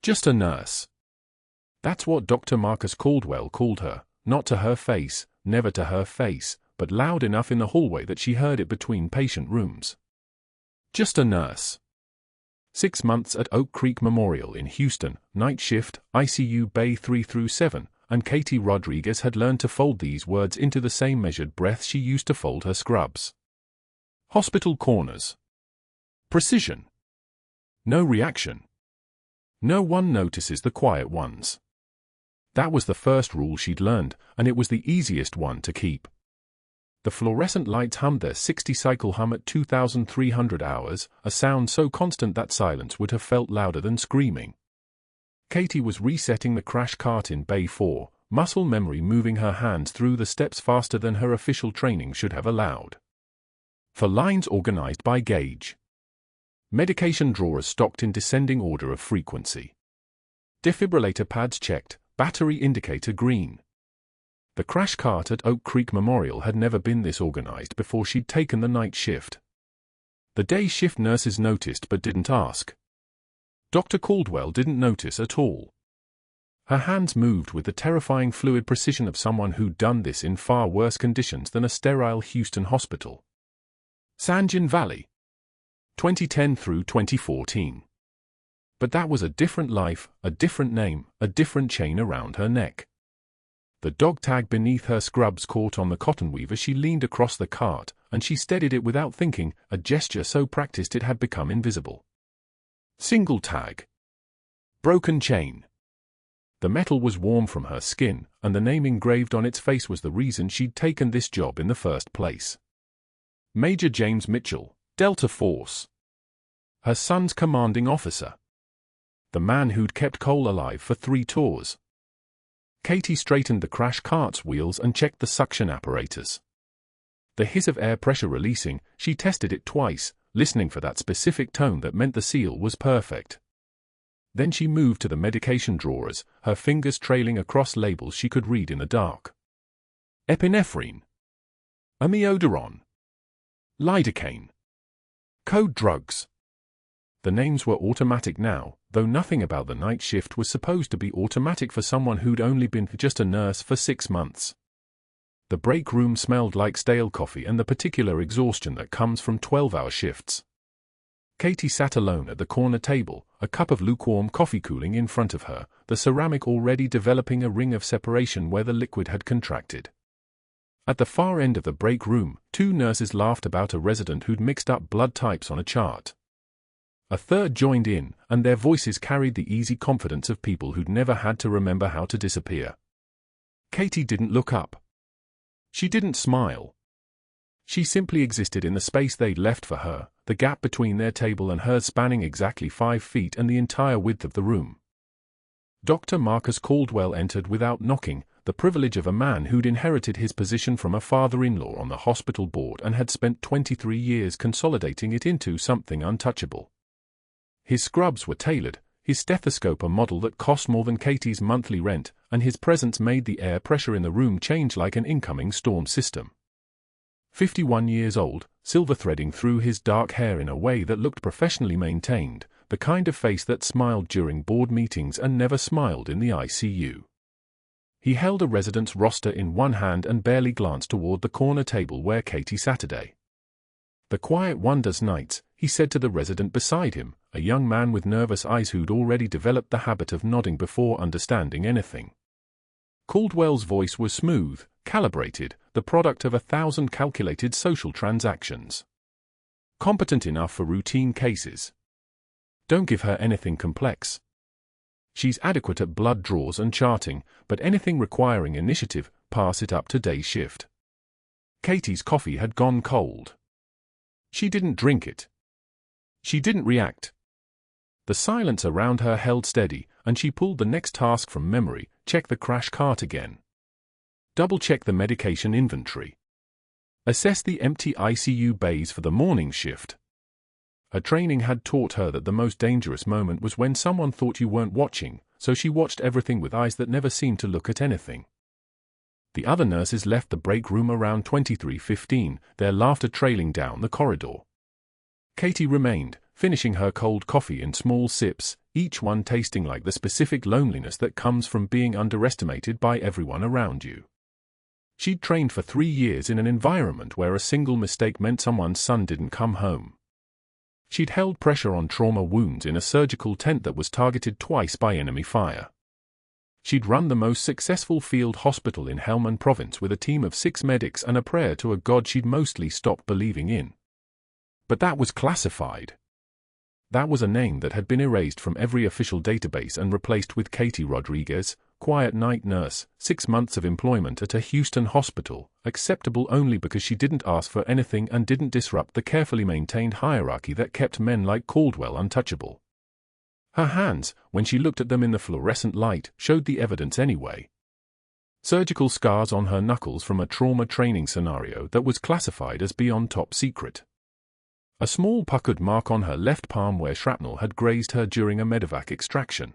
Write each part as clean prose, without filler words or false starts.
Just a nurse. That's what Dr. Marcus Caldwell called her, not to her face, never to her face, but loud enough in the hallway that she heard it between patient rooms. Just a nurse. 6 months at Oak Creek Memorial in Houston, night shift, ICU Bay 3 through 7, and Katie Rodriguez had learned to fold these words into the same measured breath she used to fold her scrubs. Hospital corners. Precision. No reaction. No one notices the quiet ones. That was the first rule she'd learned, and it was the easiest one to keep. The fluorescent lights hummed their 60-cycle hum at 2,300 hours, a sound so constant that silence would have felt louder than screaming. Katie was resetting the crash cart in Bay 4, muscle memory moving her hands through the steps faster than her official training should have allowed. For lines organized by gauge. Medication drawers stocked in descending order of frequency. Defibrillator pads checked, battery indicator green. The crash cart at Oak Creek Memorial had never been this organized before she'd taken the night shift. The day shift nurses noticed but didn't ask. Dr. Caldwell didn't notice at all. Her hands moved with the terrifying fluid precision of someone who'd done this in far worse conditions than a sterile Houston hospital. San Juan Valley. 2010 through 2014. But that was a different life, a different name, a different chain around her neck. The dog tag beneath her scrubs caught on the cotton weave as she leaned across the cart, and she steadied it without thinking, a gesture so practiced it had become invisible. Single tag. Broken chain. The metal was warm from her skin, and the name engraved on its face was the reason she'd taken this job in the first place. Major James Mitchell, Delta Force. Her son's commanding officer. The man who'd kept Cole alive for 3 tours. Katie straightened the crash cart's wheels and checked the suction apparatus. The hiss of air pressure releasing, she tested it twice, listening for that specific tone that meant the seal was perfect. Then she moved to the medication drawers, her fingers trailing across labels she could read in the dark. Epinephrine. Amiodarone. Lidocaine. Code drugs. The names were automatic now, though nothing about the night shift was supposed to be automatic for someone who'd only been just a nurse for 6 months. The break room smelled like stale coffee and the particular exhaustion that comes from 12-hour shifts. Katie sat alone at the corner table, a cup of lukewarm coffee cooling in front of her, the ceramic already developing a ring of separation where the liquid had contracted. At the far end of the break room, 2 nurses laughed about a resident who'd mixed up blood types on a chart. A third joined in, and their voices carried the easy confidence of people who'd never had to remember how to disappear. Katie didn't look up. She didn't smile. She simply existed in the space they'd left for her, the gap between their table and hers spanning exactly 5 feet and the entire width of the room. Dr. Marcus Caldwell entered without knocking, the privilege of a man who'd inherited his position from a father-in-law on the hospital board and had spent 23 years consolidating it into something untouchable. His scrubs were tailored, his stethoscope a model that cost more than Katie's monthly rent, and his presence made the air pressure in the room change like an incoming storm system. 51 years old, silver threading through his dark hair in a way that looked professionally maintained, the kind of face that smiled during board meetings and never smiled in the ICU. He held a resident's roster in one hand and barely glanced toward the corner table where Katie sat today. "The quiet one does nights," he said to the resident beside him, a young man with nervous eyes who'd already developed the habit of nodding before understanding anything. Caldwell's voice was smooth, calibrated, the product of 1,000 calculated social transactions. Competent enough for routine cases. Don't give her anything complex. She's adequate at blood draws and charting, but anything requiring initiative, pass it up to day shift. Katie's coffee had gone cold. She didn't drink it. She didn't react. The silence around her held steady, and she pulled the next task from memory, check the crash cart again. Double-check the medication inventory. Assess the empty ICU bays for the morning shift. Her training had taught her that the most dangerous moment was when someone thought you weren't watching, so she watched everything with eyes that never seemed to look at anything. The other nurses left the break room around 23:15, their laughter trailing down the corridor. Katie remained, finishing her cold coffee in small sips, each one tasting like the specific loneliness that comes from being underestimated by everyone around you. She'd trained for 3 years in an environment where a single mistake meant someone's son didn't come home. She'd held pressure on trauma wounds in a surgical tent that was targeted twice by enemy fire. She'd run the most successful field hospital in Helmand province with a team of 6 medics and a prayer to a god she'd mostly stopped believing in. But that was classified. That was a name that had been erased from every official database and replaced with Katie Rodriguez, quiet night nurse, 6 months of employment at a Houston hospital, acceptable only because she didn't ask for anything and didn't disrupt the carefully maintained hierarchy that kept men like Caldwell untouchable. Her hands, when she looked at them in the fluorescent light, showed the evidence anyway. Surgical scars on her knuckles from a trauma training scenario that was classified as beyond top secret. A small puckered mark on her left palm where shrapnel had grazed her during a medevac extraction.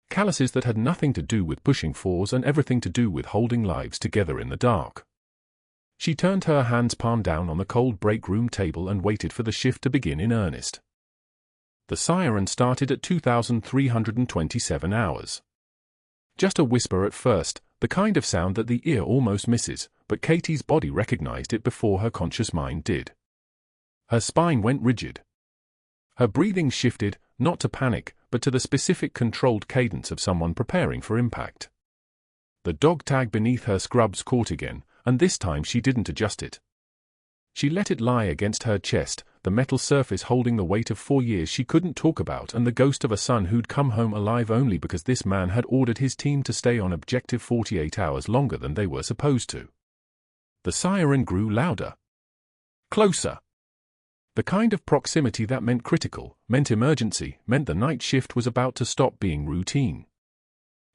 Calluses that had nothing to do with pushing fours and everything to do with holding lives together in the dark. She turned her hands palm down on the cold break room table and waited for the shift to begin in earnest. The siren started at 2,327 hours. Just a whisper at first, the kind of sound that the ear almost misses, but Katie's body recognized it before her conscious mind did. Her spine went rigid. Her breathing shifted, not to panic, but to the specific controlled cadence of someone preparing for impact. The dog tag beneath her scrubs caught again, and this time she didn't adjust it. She let it lie against her chest, the metal surface holding the weight of 4 years she couldn't talk about and the ghost of a son who'd come home alive only because this man had ordered his team to stay on objective 48 hours longer than they were supposed to. The siren grew louder. Closer. The kind of proximity that meant critical, meant emergency, meant the night shift was about to stop being routine.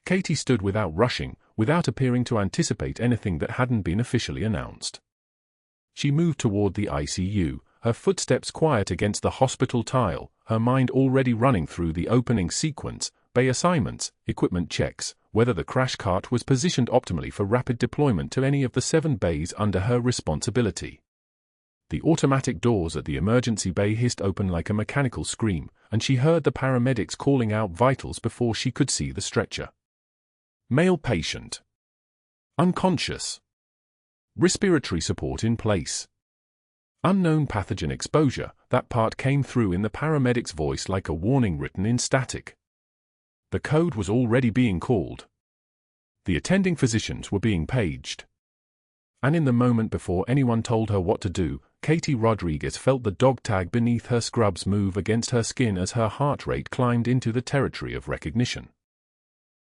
Katie stood without rushing, without appearing to anticipate anything that hadn't been officially announced. She moved toward the ICU, her footsteps quiet against the hospital tile, her mind already running through the opening sequence, bay assignments, equipment checks, whether the crash cart was positioned optimally for rapid deployment to any of the 7 bays under her responsibility. The automatic doors at the emergency bay hissed open like a mechanical scream, and she heard the paramedics calling out vitals before she could see the stretcher. Male patient. Unconscious. Respiratory support in place. Unknown pathogen exposure, that part came through in the paramedic's voice like a warning written in static. The code was already being called. The attending physicians were being paged. And in the moment before anyone told her what to do, Katie Rodriguez felt the dog tag beneath her scrubs move against her skin as her heart rate climbed into the territory of recognition.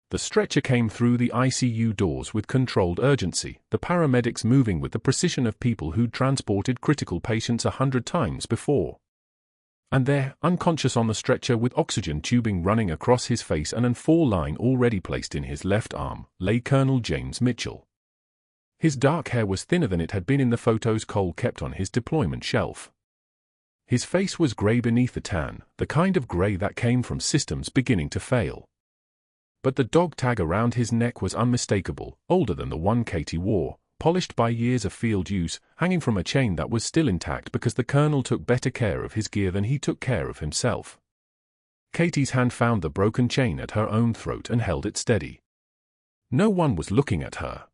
The stretcher came through the ICU doors with controlled urgency, the paramedics moving with the precision of people who'd transported critical patients 100 times before. And there, unconscious on the stretcher with oxygen tubing running across his face and an N4 line already placed in his left arm, lay Colonel James Mitchell. His dark hair was thinner than it had been in the photos Cole kept on his deployment shelf. His face was gray beneath the tan, the kind of gray that came from systems beginning to fail. But the dog tag around his neck was unmistakable, older than the one Katie wore, polished by years of field use, hanging from a chain that was still intact because the colonel took better care of his gear than he took care of himself. Katie's hand found the broken chain at her own throat and held it steady. No one was looking at her.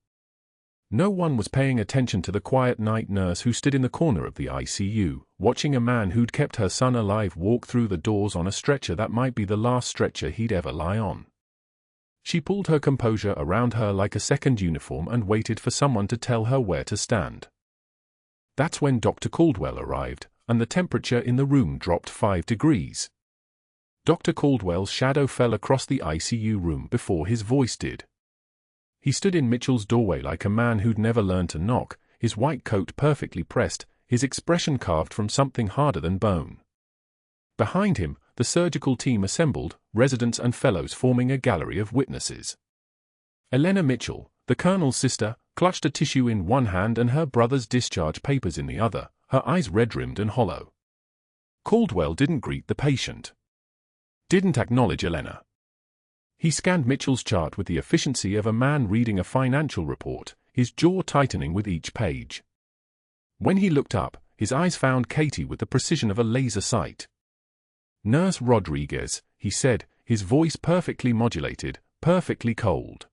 No one was paying attention to the quiet night nurse who stood in the corner of the ICU, watching a man who'd kept her son alive walk through the doors on a stretcher that might be the last stretcher he'd ever lie on. She pulled her composure around her like a second uniform and waited for someone to tell her where to stand. That's when Dr. Caldwell arrived, and the temperature in the room dropped 5 degrees. Dr. Caldwell's shadow fell across the ICU room before his voice did. He stood in Mitchell's doorway like a man who'd never learned to knock, his white coat perfectly pressed, his expression carved from something harder than bone. Behind him, the surgical team assembled, residents and fellows forming a gallery of witnesses. Elena Mitchell, the colonel's sister, clutched a tissue in one hand and her brother's discharge papers in the other, her eyes red-rimmed and hollow. Caldwell didn't greet the patient. Didn't acknowledge Elena. He scanned Mitchell's chart with the efficiency of a man reading a financial report, his jaw tightening with each page. When he looked up, his eyes found Katie with the precision of a laser sight. Nurse Rodriguez, he said, his voice perfectly modulated, perfectly cold.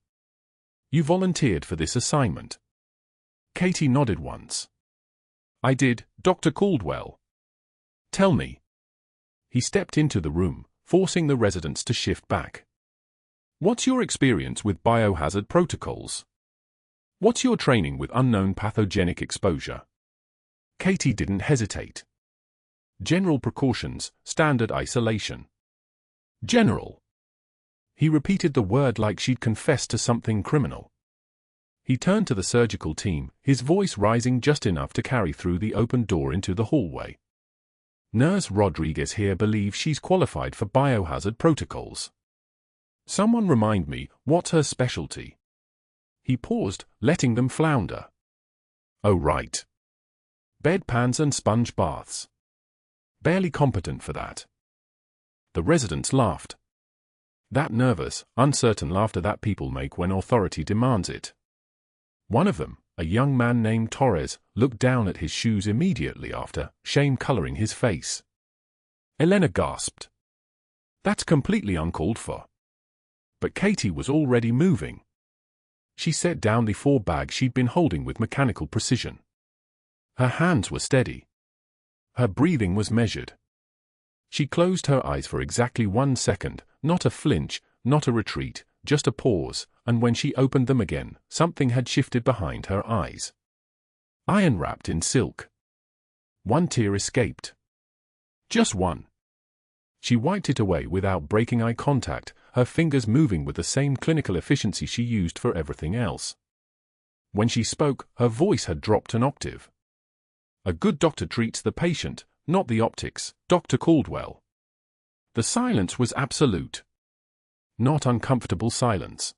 You volunteered for this assignment. Katie nodded once. I did, Dr. Caldwell. Tell me. He stepped into the room, forcing the residents to shift back. What's your experience with biohazard protocols? What's your training with unknown pathogenic exposure? Katie didn't hesitate. General precautions, standard isolation. General. He repeated the word like she'd confessed to something criminal. He turned to the surgical team, his voice rising just enough to carry through the open door into the hallway. Nurse Rodriguez here believes she's qualified for biohazard protocols. Someone remind me, what's her specialty? He paused, letting them flounder. Oh right. Bedpans and sponge baths. Barely competent for that. The residents laughed. That nervous, uncertain laughter that people make when authority demands it. One of them, a young man named Torres, looked down at his shoes immediately after, shame coloring his face. Elena gasped. That's completely uncalled for. But Katie was already moving. She set down the 4 bags she'd been holding with mechanical precision. Her hands were steady. Her breathing was measured. She closed her eyes for exactly 1 second, not a flinch, not a retreat, just a pause, and when she opened them again, something had shifted behind her eyes. Iron wrapped in silk. 1 tear escaped. Just 1. She wiped it away without breaking eye contact, her fingers moving with the same clinical efficiency she used for everything else. When she spoke, her voice had dropped an octave. A good doctor treats the patient, not the optics, Dr. Caldwell. The silence was absolute. Not uncomfortable silence.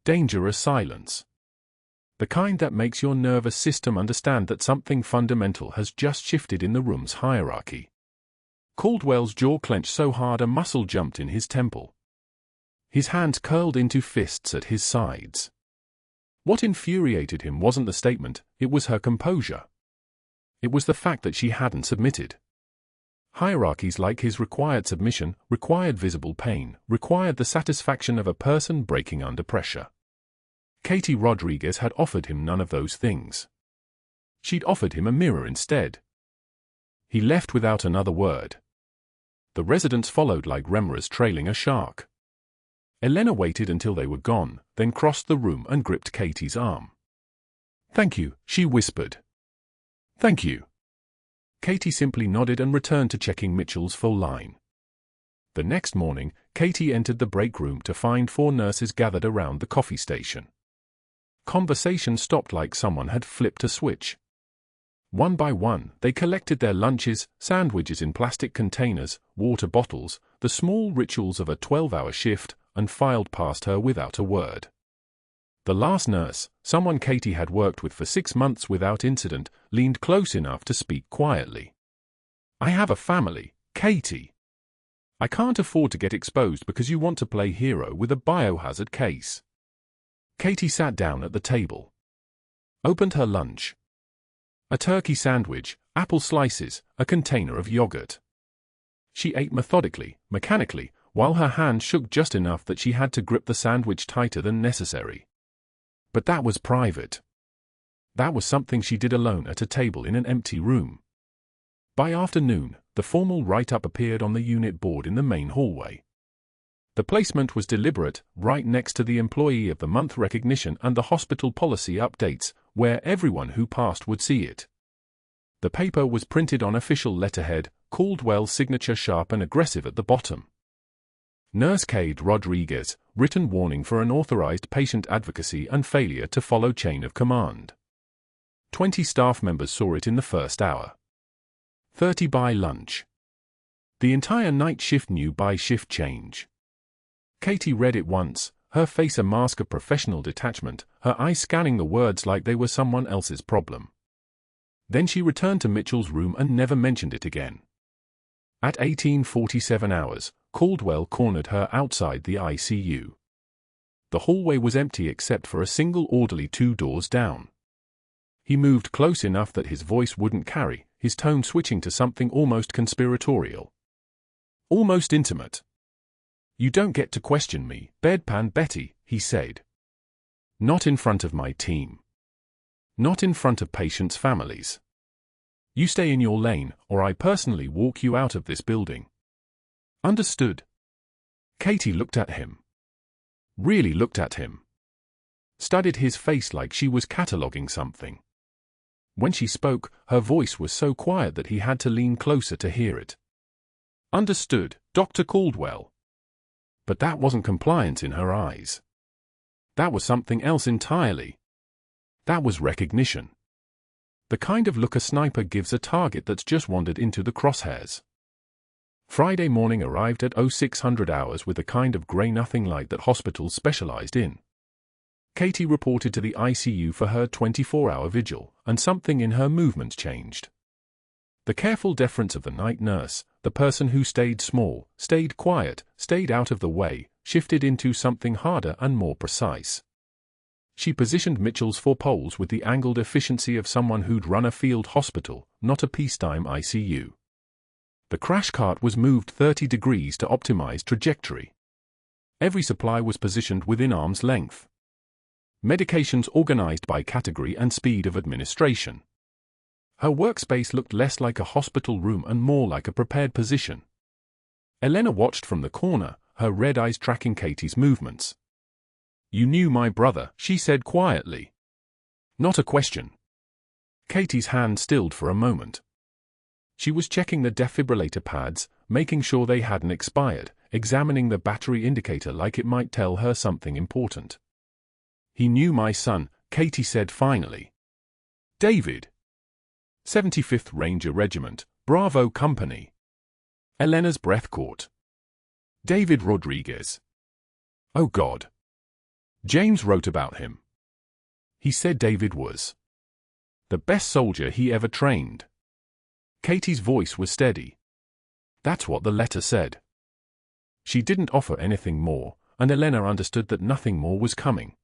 Dangerous silence. The kind that makes your nervous system understand that something fundamental has just shifted in the room's hierarchy. Caldwell's jaw clenched so hard a muscle jumped in his temple. His hands curled into fists at his sides. What infuriated him wasn't the statement, it was her composure. It was the fact that she hadn't submitted. Hierarchies like his required submission, required visible pain, required the satisfaction of a person breaking under pressure. Katie Rodriguez had offered him none of those things. She'd offered him a mirror instead. He left without another word. The residents followed like remoras trailing a shark. Elena waited until they were gone, then crossed the room and gripped Katie's arm. "Thank you," she whispered. "Thank you." Katie simply nodded and returned to checking Mitchell's full line. The next morning, Katie entered the break room to find 4 nurses gathered around the coffee station. Conversation stopped like someone had flipped a switch. One by one, they collected their lunches, sandwiches in plastic containers, water bottles, the small rituals of a 12-hour shift, and filed past her without a word. The last nurse, someone Katie had worked with for 6 months without incident, leaned close enough to speak quietly. "I have a family, Katie. I can't afford to get exposed because you want to play hero with a biohazard case." Katie sat down at the table. Opened her lunch. A turkey sandwich, apple slices, a container of yogurt. She ate methodically, mechanically, while her hand shook just enough that she had to grip the sandwich tighter than necessary. But that was private. That was something she did alone at a table in an empty room. By afternoon, the formal write-up appeared on the unit board in the main hallway. The placement was deliberate, right next to the Employee of the Month recognition and the hospital policy updates, where everyone who passed would see it. The paper was printed on official letterhead, Caldwell's signature sharp and aggressive at the bottom. Nurse Kate Rodriguez, written warning for unauthorized patient advocacy and failure to follow chain of command. 20 staff members saw it in the first hour. 30 by lunch. The entire night shift knew by shift change. Katie read it once, her face a mask of professional detachment, her eyes scanning the words like they were someone else's problem. Then she returned to Mitchell's room and never mentioned it again. At 18:47 hours, Caldwell cornered her outside the ICU. The hallway was empty except for a single orderly 2 doors down. He moved close enough that his voice wouldn't carry, his tone switching to something almost conspiratorial. Almost intimate. You don't get to question me, Bedpan Betty, he said. Not in front of my team. Not in front of patients' families. You stay in your lane, or I personally walk you out of this building. Understood? Katie looked at him. Really looked at him. Studied his face like she was cataloguing something. When she spoke, her voice was so quiet that he had to lean closer to hear it. Understood, Dr. Caldwell. But that wasn't compliance in her eyes. That was something else entirely. That was recognition. The kind of look a sniper gives a target that's just wandered into the crosshairs. Friday morning arrived at 0600 hours with the kind of grey-nothing light that hospitals specialized in. Katie reported to the ICU for her 24-hour vigil, and something in her movements changed. The careful deference of the night nurse, the person who stayed small, stayed quiet, stayed out of the way, shifted into something harder and more precise. She positioned Mitchell's 4 poles with the angled efficiency of someone who'd run a field hospital, not a peacetime ICU. The crash cart was moved 30 degrees to optimize trajectory. Every supply was positioned within arm's length. Medications organized by category and speed of administration. Her workspace looked less like a hospital room and more like a prepared position. Elena watched from the corner, her red eyes tracking Katie's movements. You knew my brother, she said quietly. Not a question. Katie's hand stilled for a moment. She was checking the defibrillator pads, making sure they hadn't expired, examining the battery indicator like it might tell her something important. He knew my son, Katie said finally. David. 75th Ranger Regiment, Bravo Company. Elena's breath caught. David Rodriguez. Oh God. James wrote about him. He said David was the best soldier he ever trained. Katie's voice was steady. That's what the letter said. She didn't offer anything more, and Elena understood that nothing more was coming.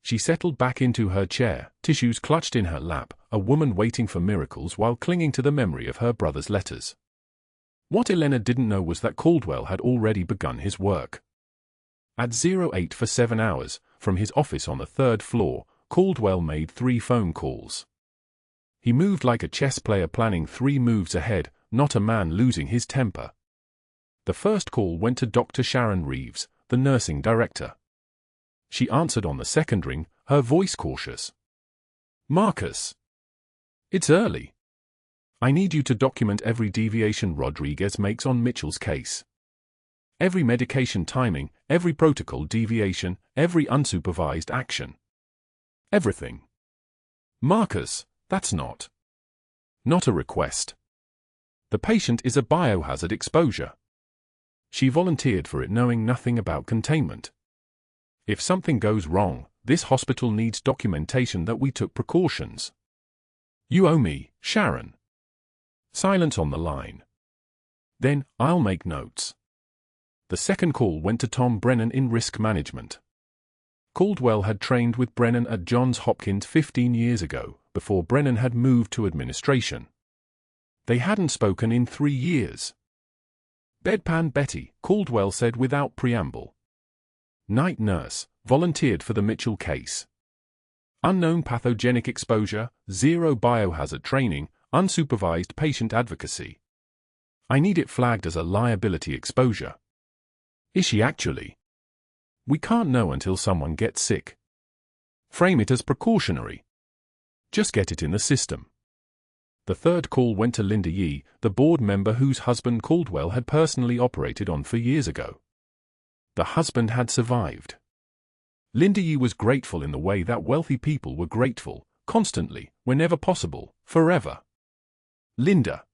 She settled back into her chair, tissues clutched in her lap, a woman waiting for miracles while clinging to the memory of her brother's letters. What Elena didn't know was that Caldwell had already begun his work. At 08 for 7 hours, from his office on the 3rd floor, Caldwell made 3 phone calls. He moved like a chess player planning 3 moves ahead, not a man losing his temper. The first call went to Dr. Sharon Reeves, the nursing director. She answered on the second ring, her voice cautious. Marcus. It's early. I need you to document every deviation Rodriguez makes on Mitchell's case. Every medication timing, every protocol deviation, every unsupervised action. Everything. Marcus, that's not a request. The patient is a biohazard exposure. She volunteered for it knowing nothing about containment. If something goes wrong, this hospital needs documentation that we took precautions. You owe me, Sharon. Silence on the line. Then, I'll make notes. The second call went to Tom Brennan in risk management. Caldwell had trained with Brennan at Johns Hopkins 15 years ago, before Brennan had moved to administration. They hadn't spoken in 3 years. Bedpan Betty, Caldwell said without preamble. Night nurse, volunteered for the Mitchell case. Unknown pathogenic exposure, 0 biohazard training, unsupervised patient advocacy. I need it flagged as a liability exposure. Is she actually? We can't know until someone gets sick. Frame it as precautionary. Just get it in the system. The third call went to Linda Yee, the board member whose husband Caldwell had personally operated on for years ago. The husband had survived. Linda Yee was grateful in the way that wealthy people were grateful, constantly, whenever possible, forever. Linda.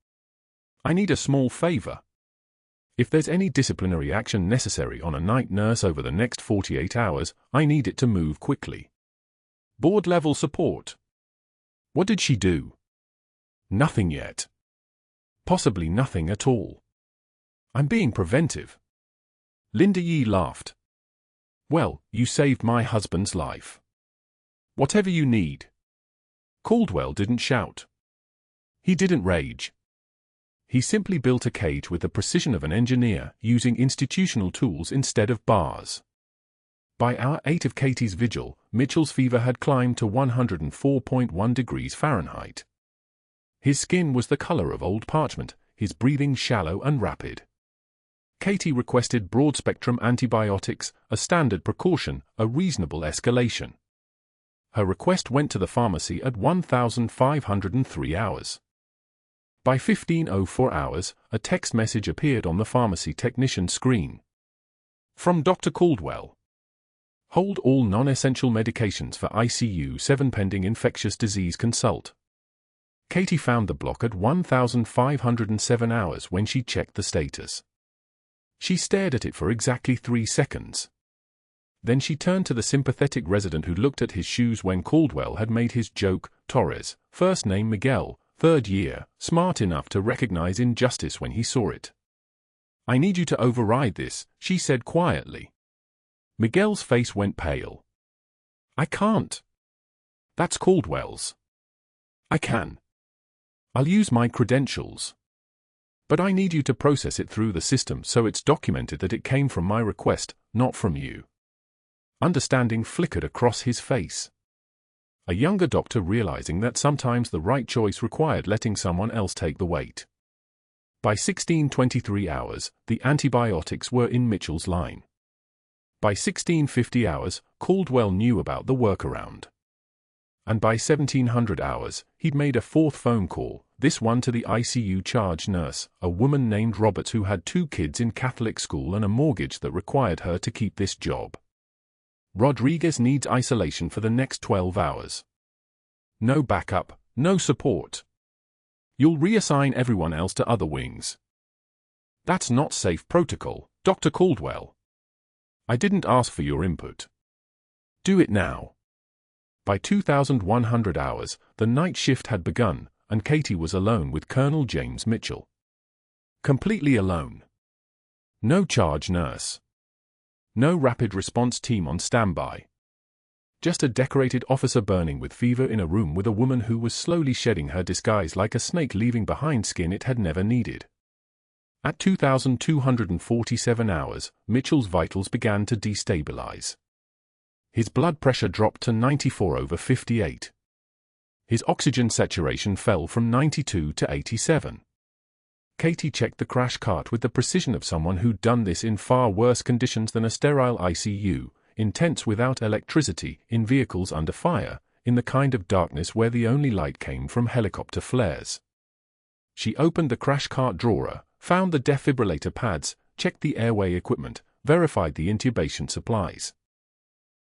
I need a small favor. If there's any disciplinary action necessary on a night nurse over the next 48 hours, I need it to move quickly. Board-level support. What did she do? Nothing yet. Possibly nothing at all. I'm being preventive. Linda Yee laughed. Well, you saved my husband's life. Whatever you need. Caldwell didn't shout. He didn't rage. He simply built a cage with the precision of an engineer, using institutional tools instead of bars. By hour 8 of Katie's vigil, Mitchell's fever had climbed to 104.1 degrees Fahrenheit. His skin was the color of old parchment, his breathing shallow and rapid. Katie requested broad-spectrum antibiotics, a standard precaution, a reasonable escalation. Her request went to the pharmacy at 1,503 hours. By 15:04 hours, a text message appeared on the pharmacy technician's screen. From Dr. Caldwell. Hold all non-essential medications for ICU 7 pending infectious disease consult. Katie found the block at 1,507 hours when she checked the status. She stared at it for exactly 3 seconds. Then she turned to the sympathetic resident who looked at his shoes when Caldwell had made his joke. Torres, first name Miguel, 3rd year, smart enough to recognize injustice when he saw it. I need you to override this, she said quietly. Miguel's face went pale. I can't. That's Caldwell's. I can. I'll use my credentials. But I need you to process it through the system so it's documented that it came from my request, not from you. Understanding flickered across his face. A younger doctor realizing that sometimes the right choice required letting someone else take the weight. By 16:23 hours, the antibiotics were in Mitchell's line. By 16:50 hours, Caldwell knew about the workaround. And by 1700 hours, he'd made a 4th phone call, this one to the ICU charge nurse, a woman named Roberts who had 2 kids in Catholic school and a mortgage that required her to keep this job. Rodriguez needs isolation for the next 12 hours. No backup, no support. You'll reassign everyone else to other wings. That's not safe protocol, Dr. Caldwell. I didn't ask for your input. Do it now. By 2,100 hours, the night shift had begun, and Katie was alone with Colonel James Mitchell. Completely alone. No charge nurse. No rapid response team on standby. Just a decorated officer burning with fever in a room with a woman who was slowly shedding her disguise like a snake leaving behind skin it had never needed. At 2,247 hours, Mitchell's vitals began to destabilize. His blood pressure dropped to 94/58. His oxygen saturation fell from 92 to 87. Katie checked the crash cart with the precision of someone who'd done this in far worse conditions than a sterile ICU, in tents without electricity, in vehicles under fire, in the kind of darkness where the only light came from helicopter flares. She opened the crash cart drawer, found the defibrillator pads, checked the airway equipment, verified the intubation supplies.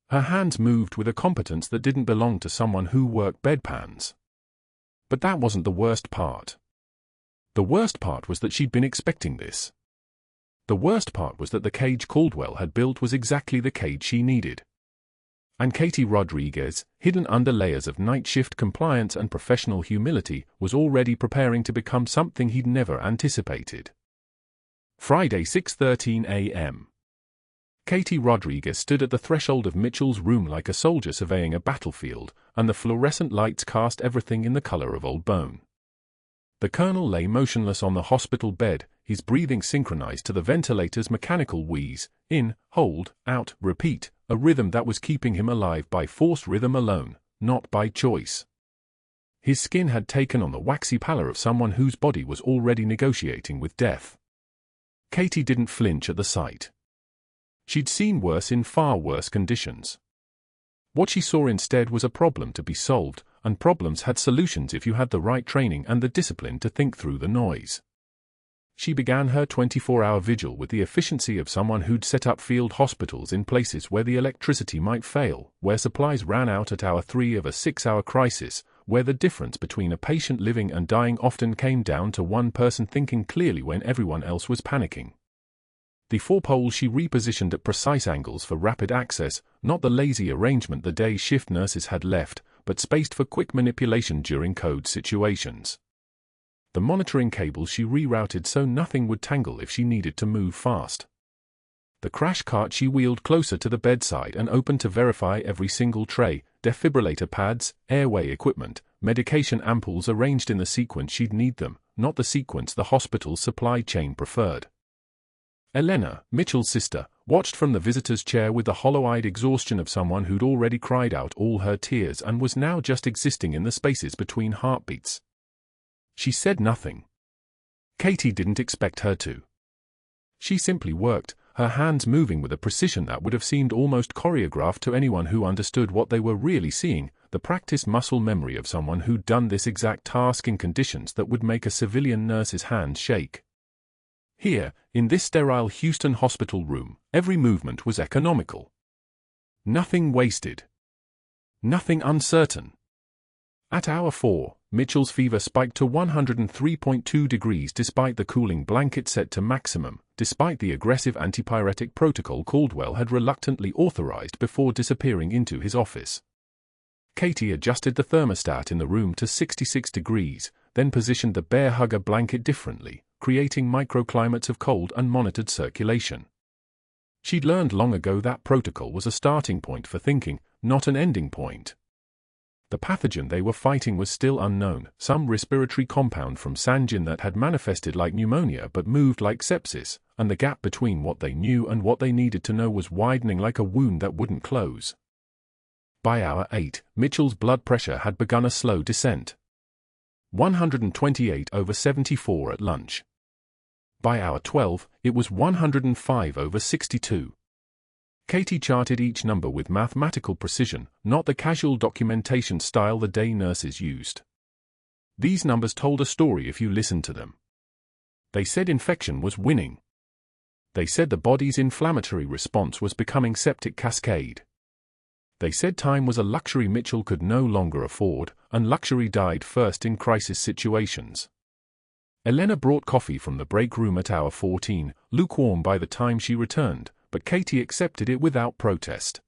Her hands moved with a competence that didn't belong to someone who worked bedpans. But that wasn't the worst part. The worst part was that she'd been expecting this. The worst part was that the cage Caldwell had built was exactly the cage she needed. And Katie Rodriguez, hidden under layers of night shift compliance and professional humility, was already preparing to become something he'd never anticipated. Friday, 6:13 a.m. Katie Rodriguez stood at the threshold of Mitchell's room like a soldier surveying a battlefield, and the fluorescent lights cast everything in the color of old bone. The colonel lay motionless on the hospital bed, his breathing synchronized to the ventilator's mechanical wheeze, in, hold, out, repeat, a rhythm that was keeping him alive by forced rhythm alone, not by choice. His skin had taken on the waxy pallor of someone whose body was already negotiating with death. Katie didn't flinch at the sight. She'd seen worse in far worse conditions. What she saw instead was a problem to be solved, and problems had solutions if you had the right training and the discipline to think through the noise. She began her 24-hour vigil with the efficiency of someone who'd set up field hospitals in places where the electricity might fail, where supplies ran out at hour 3 of a 6-hour crisis, where the difference between a patient living and dying often came down to one person thinking clearly when everyone else was panicking. The 4 poles she repositioned at precise angles for rapid access, not the lazy arrangement the day shift nurses had left, but spaced for quick manipulation during code situations. The monitoring cables she rerouted so nothing would tangle if she needed to move fast. The crash cart she wheeled closer to the bedside and opened to verify every single tray, defibrillator pads, airway equipment, medication ampoules arranged in the sequence she'd need them, not the sequence the hospital's supply chain preferred. Elena, Mitchell's sister, watched from the visitor's chair with the hollow-eyed exhaustion of someone who'd already cried out all her tears and was now just existing in the spaces between heartbeats. She said nothing. Katie didn't expect her to. She simply worked, her hands moving with a precision that would have seemed almost choreographed to anyone who understood what they were really seeing, the practiced muscle memory of someone who'd done this exact task in conditions that would make a civilian nurse's hands shake. Here, in this sterile Houston hospital room, every movement was economical. Nothing wasted. Nothing uncertain. At hour 4, Mitchell's fever spiked to 103.2 degrees despite the cooling blanket set to maximum, despite the aggressive antipyretic protocol Caldwell had reluctantly authorized before disappearing into his office. Katie adjusted the thermostat in the room to 66 degrees, then positioned the bear hugger blanket differently, creating microclimates of cold and monitored circulation. She'd learned long ago that protocol was a starting point for thinking, not an ending point. The pathogen they were fighting was still unknown, some respiratory compound from Sanjin that had manifested like pneumonia but moved like sepsis, and the gap between what they knew and what they needed to know was widening like a wound that wouldn't close. By hour 8, Mitchell's blood pressure had begun a slow descent. 128/74 at lunch. By hour 12, it was 105/62. Katie charted each number with mathematical precision, not the casual documentation style the day nurses used. These numbers told a story if you listened to them. They said infection was winning. They said the body's inflammatory response was becoming septic cascade. They said time was a luxury Mitchell could no longer afford, and luxury died first in crisis situations. Elena brought coffee from the break room at hour 14, lukewarm by the time she returned, but Katie accepted it without protest.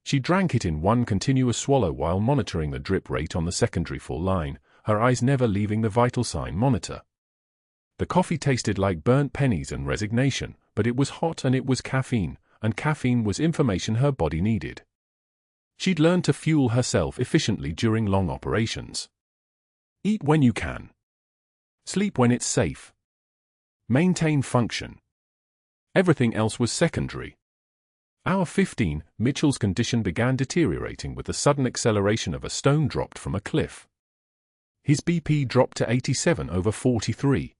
She drank it in one continuous swallow while monitoring the drip rate on the secondary full line, her eyes never leaving the vital sign monitor. The coffee tasted like burnt pennies and resignation, but it was hot and it was caffeine, and caffeine was information her body needed. She'd learned to fuel herself efficiently during long operations. Eat when you can. Sleep when it's safe. Maintain function. Everything else was secondary. Hour 15, Mitchell's condition began deteriorating with the sudden acceleration of a stone dropped from a cliff. His BP dropped to 87/43.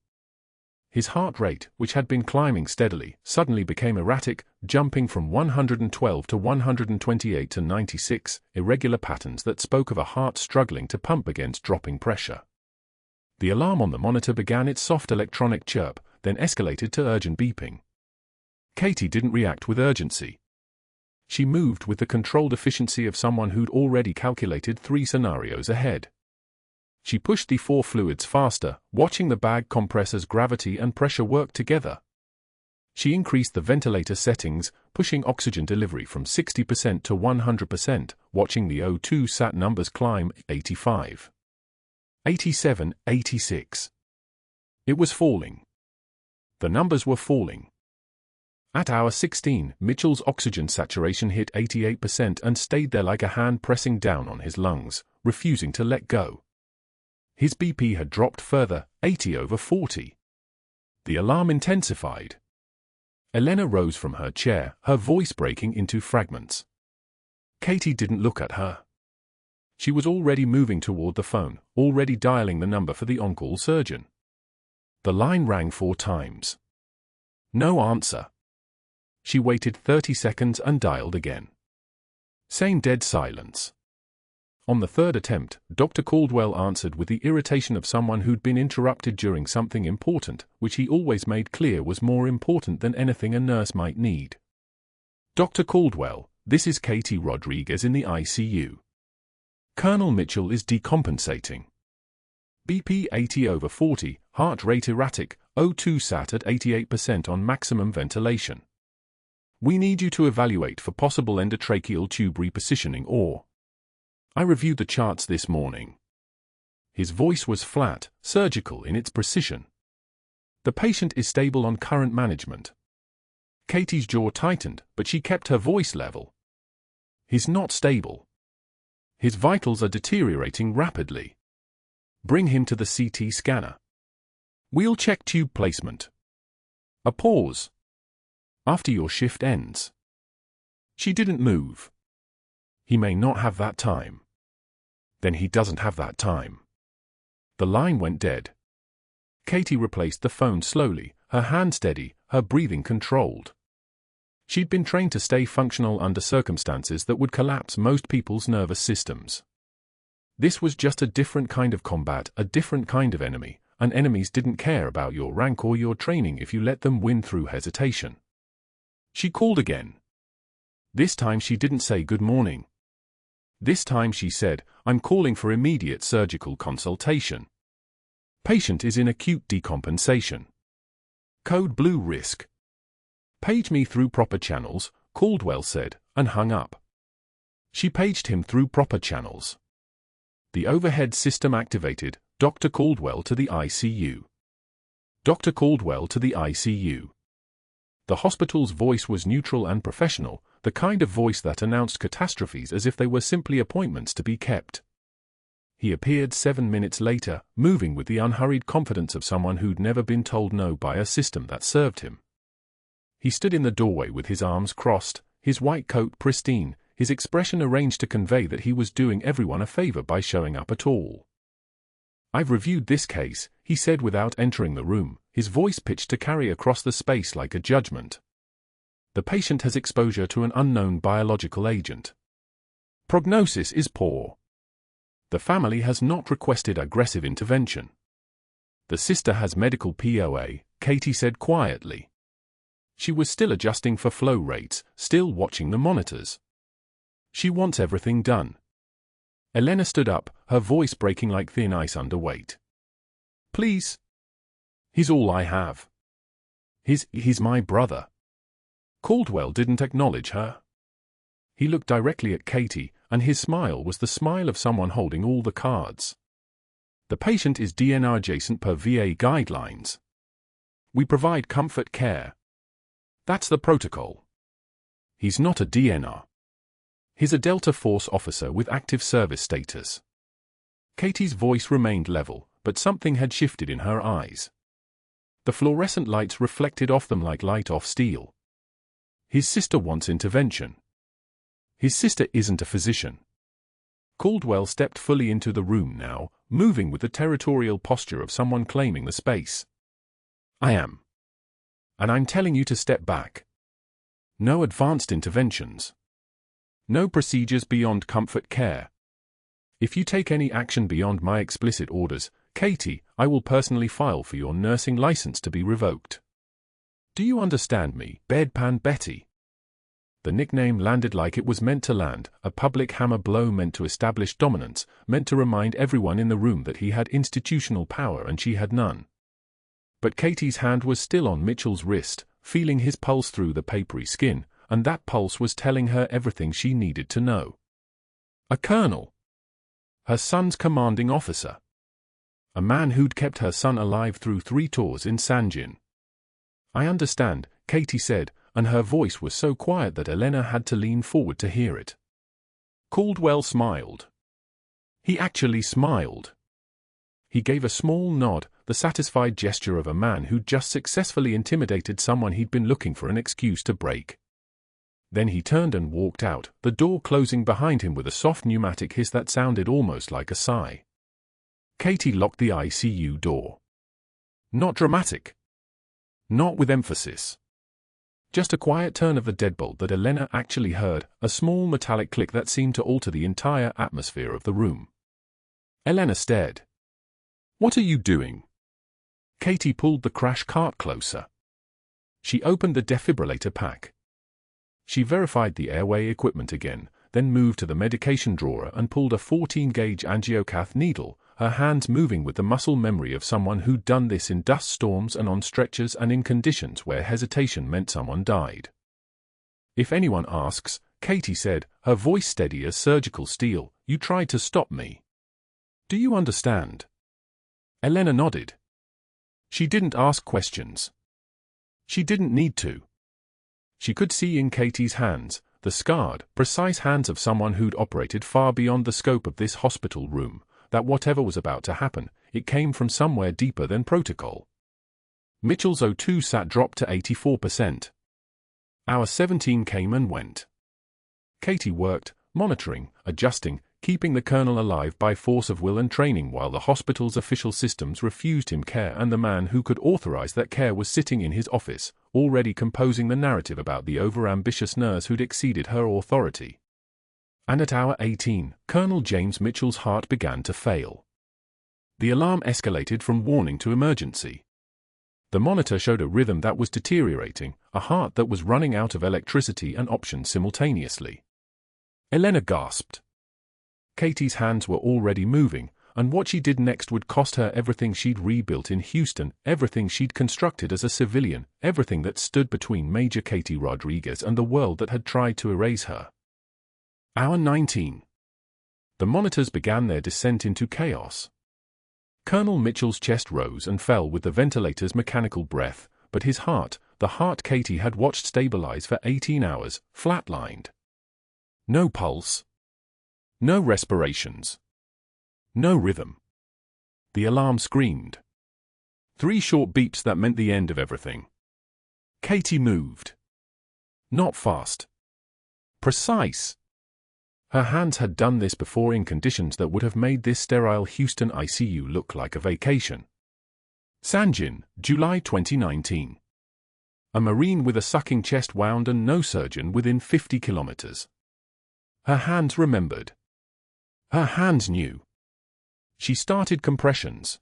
His heart rate, which had been climbing steadily, suddenly became erratic, jumping from 112 to 128 to 96, irregular patterns that spoke of a heart struggling to pump against dropping pressure. The alarm on the monitor began its soft electronic chirp, then escalated to urgent beeping. Katie didn't react with urgency. She moved with the controlled efficiency of someone who'd already calculated 3 scenarios ahead. She pushed the 4 fluids faster, watching the bag compress as gravity and pressure worked together. She increased the ventilator settings, pushing oxygen delivery from 60% to 100%, watching the O2 sat numbers climb, 85. 87, 86. It was falling. The numbers were falling. At hour 16, Mitchell's oxygen saturation hit 88% and stayed there like a hand pressing down on his lungs, refusing to let go. His BP had dropped further, 80/40. The alarm intensified. Elena rose from her chair, her voice breaking into fragments. Katie didn't look at her. She was already moving toward the phone, already dialing the number for the on-call surgeon. The line rang 4 times. No answer. She waited 30 seconds and dialed again. Same dead silence. On the 3rd attempt, Dr. Caldwell answered with the irritation of someone who'd been interrupted during something important, which he always made clear was more important than anything a nurse might need. Dr. Caldwell, this is Katie Rodriguez in the ICU. Colonel Mitchell is decompensating. BP 80/40, heart rate erratic, O2 sat at 88% on maximum ventilation. We need you to evaluate for possible endotracheal tube repositioning or... I reviewed the charts this morning. His voice was flat, surgical in its precision. The patient is stable on current management. Katie's jaw tightened, but she kept her voice level. He's not stable. His vitals are deteriorating rapidly. Bring him to the CT scanner. We'll check tube placement. A pause. After your shift ends. She didn't move. He may not have that time. Then he doesn't have that time. The line went dead. Katie replaced the phone slowly, her hand steady, her breathing controlled. She'd been trained to stay functional under circumstances that would collapse most people's nervous systems. This was just a different kind of combat, a different kind of enemy, and enemies didn't care about your rank or your training if you let them win through hesitation. She called again. This time she didn't say good morning. This time she said, I'm calling for immediate surgical consultation. Patient is in acute decompensation. Code blue risk. Page me through proper channels, Caldwell said, and hung up. She paged him through proper channels. The overhead system activated, Dr. Caldwell to the ICU. Dr. Caldwell to the ICU. The hospital's voice was neutral and professional, the kind of voice that announced catastrophes as if they were simply appointments to be kept. He appeared 7 minutes later, moving with the unhurried confidence of someone who'd never been told no by a system that served him. He stood in the doorway with his arms crossed, his white coat pristine, his expression arranged to convey that he was doing everyone a favor by showing up at all. I've reviewed this case, he said without entering the room, his voice pitched to carry across the space like a judgment. The patient has exposure to an unknown biological agent. Prognosis is poor. The family has not requested aggressive intervention. The sister has medical POA, Katie said quietly. She was still adjusting for flow rates, still watching the monitors. She wants everything done. Elena stood up, her voice breaking like thin ice under weight. Please. He's all I have. He's my brother. Caldwell didn't acknowledge her. He looked directly at Katie, and his smile was the smile of someone holding all the cards. The patient is DNR adjacent per VA guidelines. We provide comfort care. That's the protocol. He's not a DNR. He's a Delta Force officer with active service status. Katie's voice remained level, but something had shifted in her eyes. The fluorescent lights reflected off them like light off steel. His sister wants intervention. His sister isn't a physician. Caldwell stepped fully into the room now, moving with the territorial posture of someone claiming the space. I am. And I'm telling you to step back. No advanced interventions. No procedures beyond comfort care. If you take any action beyond my explicit orders, Katie, I will personally file for your nursing license to be revoked. Do you understand me, Bedpan Betty? The nickname landed like it was meant to land, a public hammer blow meant to establish dominance, meant to remind everyone in the room that he had institutional power and she had none. But Katie's hand was still on Mitchell's wrist, feeling his pulse through the papery skin, and that pulse was telling her everything she needed to know. A colonel. Her son's commanding officer. A man who'd kept her son alive through 3 tours in Sanjin. I understand, Katie said, and her voice was so quiet that Elena had to lean forward to hear it. Caldwell smiled. He actually smiled. He gave a small nod, the satisfied gesture of a man who'd just successfully intimidated someone he'd been looking for an excuse to break. Then he turned and walked out, the door closing behind him with a soft pneumatic hiss that sounded almost like a sigh. Katie locked the ICU door. Not dramatic. Not with emphasis. Just a quiet turn of the deadbolt that Elena actually heard, a small metallic click that seemed to alter the entire atmosphere of the room. Elena stared. What are you doing? Katie pulled the crash cart closer. She opened the defibrillator pack. She verified the airway equipment again, then moved to the medication drawer and pulled a 14-gauge angiocath needle, her hands moving with the muscle memory of someone who'd done this in dust storms and on stretchers and in conditions where hesitation meant someone died. If anyone asks, Katie said, her voice steady as surgical steel, you tried to stop me. Do you understand? Elena nodded. She didn't ask questions. She didn't need to. She could see in Katie's hands, the scarred, precise hands of someone who'd operated far beyond the scope of this hospital room, that whatever was about to happen, it came from somewhere deeper than protocol. Mitchell's O2 sat dropped to 84%. Hour 17 came and went. Katie worked, monitoring, adjusting, keeping the colonel alive by force of will and training while the hospital's official systems refused him care, and the man who could authorize that care was sitting in his office, already composing the narrative about the overambitious nurse who'd exceeded her authority. And at hour 18, Colonel James Mitchell's heart began to fail. The alarm escalated from warning to emergency. The monitor showed a rhythm that was deteriorating, a heart that was running out of electricity and options simultaneously. Elena gasped. Katie's hands were already moving, and what she did next would cost her everything she'd rebuilt in Houston, everything she'd constructed as a civilian, everything that stood between Major Katie Rodriguez and the world that had tried to erase her. Hour 19. The monitors began their descent into chaos. Colonel Mitchell's chest rose and fell with the ventilator's mechanical breath, but his heart, the heart Katie had watched stabilize for 18 hours, flatlined. No pulse. No respirations. No rhythm. The alarm screamed. 3 short beeps that meant the end of everything. Katie moved. Not fast. Precise. Her hands had done this before in conditions that would have made this sterile Houston ICU look like a vacation. Sanjin, July 2019. A Marine with a sucking chest wound and no surgeon within 50 kilometers. Her hands remembered. Her hands knew. She started compressions.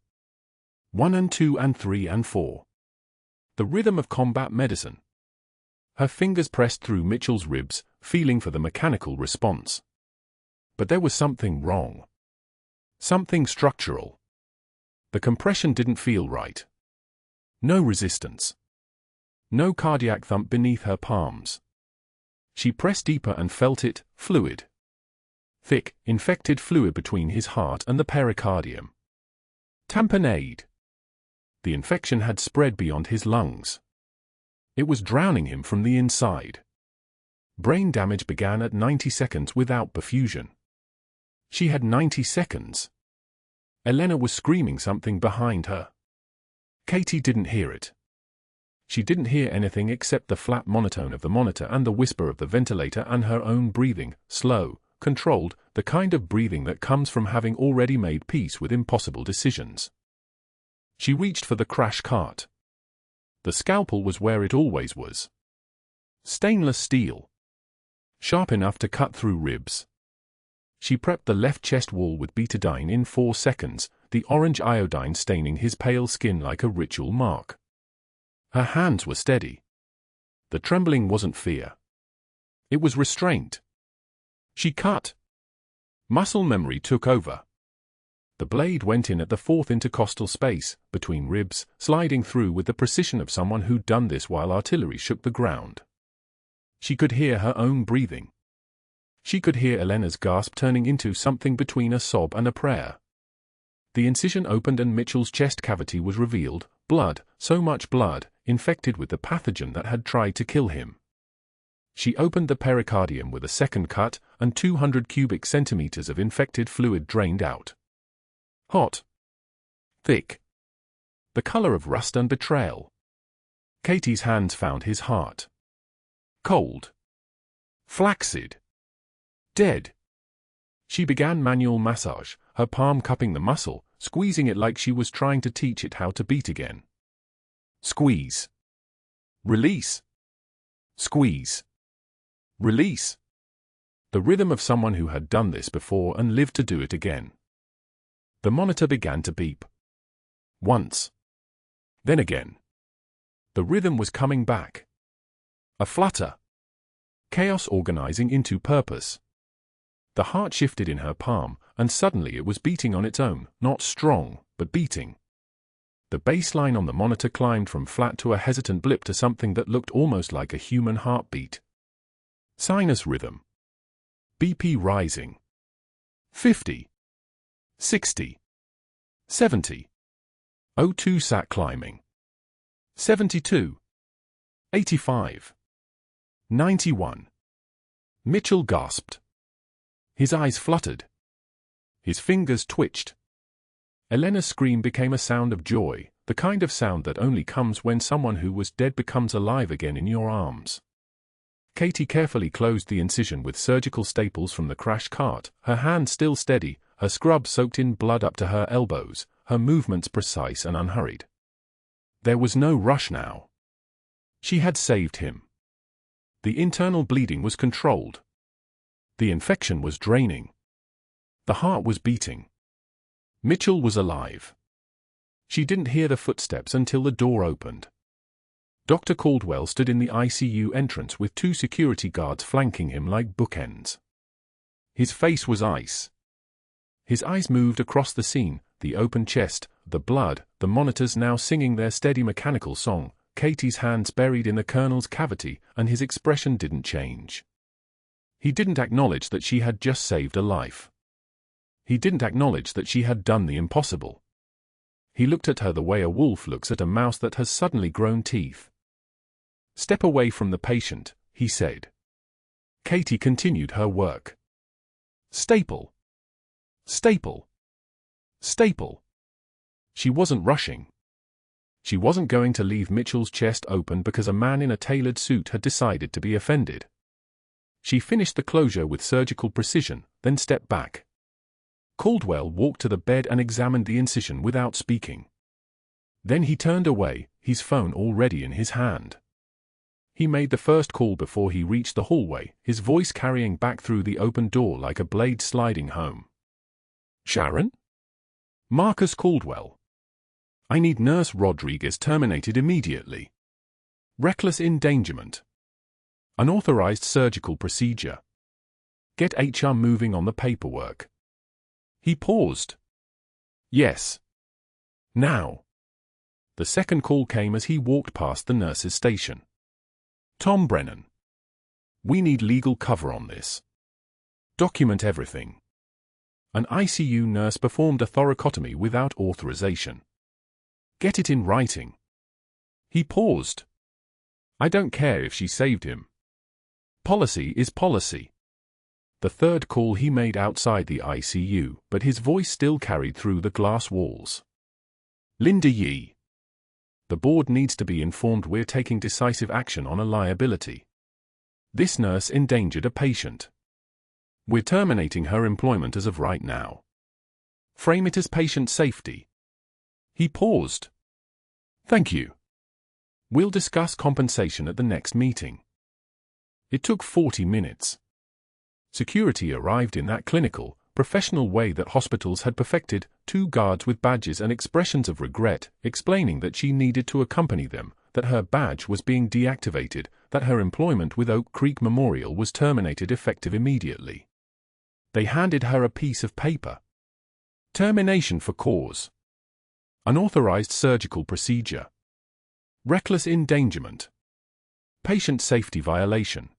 1 and 2 and 3 and 4. The rhythm of combat medicine. Her fingers pressed through Mitchell's ribs, feeling for the mechanical response. But there was something wrong. Something structural. The compression didn't feel right. No resistance. No cardiac thump beneath her palms. She pressed deeper and felt it, fluid. Thick, infected fluid between his heart and the pericardium. Tamponade. The infection had spread beyond his lungs. It was drowning him from the inside. Brain damage began at 90 seconds without perfusion. She had 90 seconds. Elena was screaming something behind her. Katie didn't hear it. She didn't hear anything except the flat monotone of the monitor and the whisper of the ventilator and her own breathing, slow, controlled, the kind of breathing that comes from having already made peace with impossible decisions. She reached for the crash cart. The scalpel was where it always was. Stainless steel. Sharp enough to cut through ribs. She prepped the left chest wall with betadine in 4 seconds, the orange iodine staining his pale skin like a ritual mark. Her hands were steady. The trembling wasn't fear. It was restraint. She cut. Muscle memory took over. The blade went in at the 4th intercostal space, between ribs, sliding through with the precision of someone who'd done this while artillery shook the ground. She could hear her own breathing. She could hear Elena's gasp turning into something between a sob and a prayer. The incision opened and Mitchell's chest cavity was revealed, blood, so much blood, infected with the pathogen that had tried to kill him. She opened the pericardium with a second cut, and 200 cubic centimeters of infected fluid drained out. Hot. Thick. The color of rust and betrayal. Katie's hands found his heart. Cold. Flaccid. Dead. She began manual massage, her palm cupping the muscle, squeezing it like she was trying to teach it how to beat again. Squeeze. Release. Squeeze. Release. The rhythm of someone who had done this before and lived to do it again. The monitor began to beep. Once. Then again. The rhythm was coming back. A flutter. Chaos organizing into purpose. The heart shifted in her palm, and suddenly it was beating on its own, not strong, but beating. The baseline on the monitor climbed from flat to a hesitant blip to something that looked almost like a human heartbeat. Sinus rhythm. BP rising. 50. 60. 70. O2 sat climbing. 72. 85. 91. Mitchell gasped. His eyes fluttered. His fingers twitched. Elena's scream became a sound of joy, the kind of sound that only comes when someone who was dead becomes alive again in your arms. Katie carefully closed the incision with surgical staples from the crash cart, her hand still steady, her scrub soaked in blood up to her elbows, her movements precise and unhurried. There was no rush now. She had saved him. The internal bleeding was controlled. The infection was draining. The heart was beating. Mitchell was alive. She didn't hear the footsteps until the door opened. Dr. Caldwell stood in the ICU entrance with 2 security guards flanking him like bookends. His face was ice. His eyes moved across the scene, the open chest, the blood, the monitors now singing their steady mechanical song, Katie's hands buried in the colonel's cavity, and his expression didn't change. He didn't acknowledge that she had just saved a life. He didn't acknowledge that she had done the impossible. He looked at her the way a wolf looks at a mouse that has suddenly grown teeth. "Step away from the patient," he said. Katie continued her work. Staple. Staple. Staple. She wasn't rushing. She wasn't going to leave Mitchell's chest open because a man in a tailored suit had decided to be offended. She finished the closure with surgical precision, then stepped back. Caldwell walked to the bed and examined the incision without speaking. Then he turned away, his phone already in his hand. He made the first call before he reached the hallway, his voice carrying back through the open door like a blade sliding home. "Sharon? Marcus Caldwell. I need Nurse Rodriguez terminated immediately. Reckless endangerment. Unauthorized surgical procedure. Get HR moving on the paperwork." He paused. "Yes. Now." The second call came as he walked past the nurse's station. "Tom Brennan. We need legal cover on this. Document everything." An ICU nurse performed a thoracotomy without authorization. "Get it in writing." He paused. "I don't care if she saved him. Policy is policy." The third call he made outside the ICU, but his voice still carried through the glass walls. "Linda Yee. The board needs to be informed we're taking decisive action on a liability. This nurse endangered a patient. We're terminating her employment as of right now. Frame it as patient safety." He paused. "Thank you. We'll discuss compensation at the next meeting." It took 40 minutes. Security arrived in that clinical, professional way that hospitals had perfected, 2 guards with badges and expressions of regret, explaining that she needed to accompany them, that her badge was being deactivated, that her employment with Oak Creek Memorial was terminated effective immediately. They handed her a piece of paper. Termination for cause. Unauthorized surgical procedure. Reckless endangerment. Patient safety violation.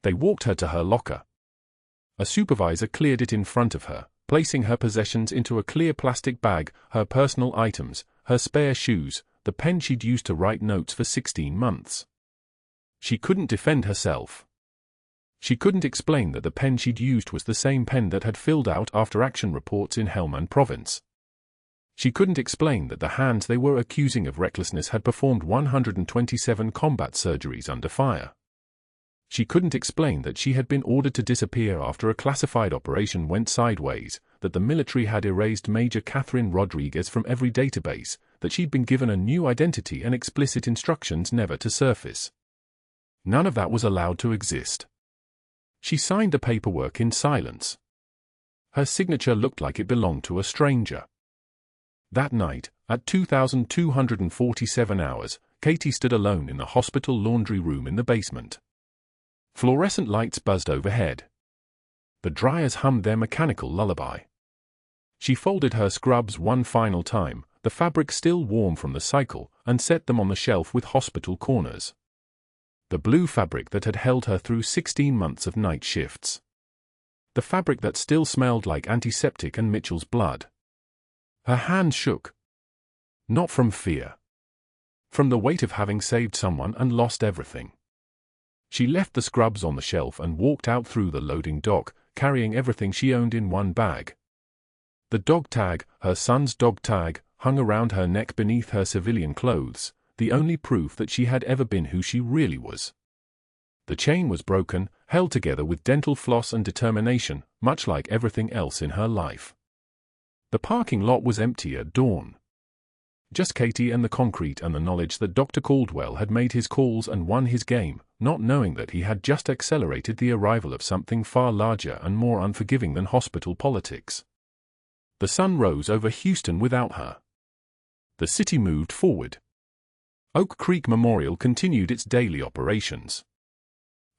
They walked her to her locker. A supervisor cleared it in front of her, placing her possessions into a clear plastic bag, her personal items, her spare shoes, the pen she'd used to write notes for 16 months. She couldn't defend herself. She couldn't explain that the pen she'd used was the same pen that had filled out after-action reports in Helmand Province. She couldn't explain that the hands they were accusing of recklessness had performed 127 combat surgeries under fire. She couldn't explain that she had been ordered to disappear after a classified operation went sideways, that the military had erased Major Catherine Rodriguez from every database, that she'd been given a new identity and explicit instructions never to surface. None of that was allowed to exist. She signed the paperwork in silence. Her signature looked like it belonged to a stranger. That night, at 2,247 hours, Katie stood alone in the hospital laundry room in the basement. Fluorescent lights buzzed overhead. The dryers hummed their mechanical lullaby. She folded her scrubs one final time, the fabric still warm from the cycle, and set them on the shelf with hospital corners. The blue fabric that had held her through 16 months of night shifts. The fabric that still smelled like antiseptic and Mitchell's blood. Her hand shook. Not from fear. From the weight of having saved someone and lost everything. She left the scrubs on the shelf and walked out through the loading dock, carrying everything she owned in one bag. The dog tag, her son's dog tag, hung around her neck beneath her civilian clothes, the only proof that she had ever been who she really was. The chain was broken, held together with dental floss and determination, much like everything else in her life. The parking lot was empty at dawn. Just Katie and the concrete and the knowledge that Dr. Caldwell had made his calls and won his game, not knowing that he had just accelerated the arrival of something far larger and more unforgiving than hospital politics. The sun rose over Houston without her. The city moved forward. Oak Creek Memorial continued its daily operations.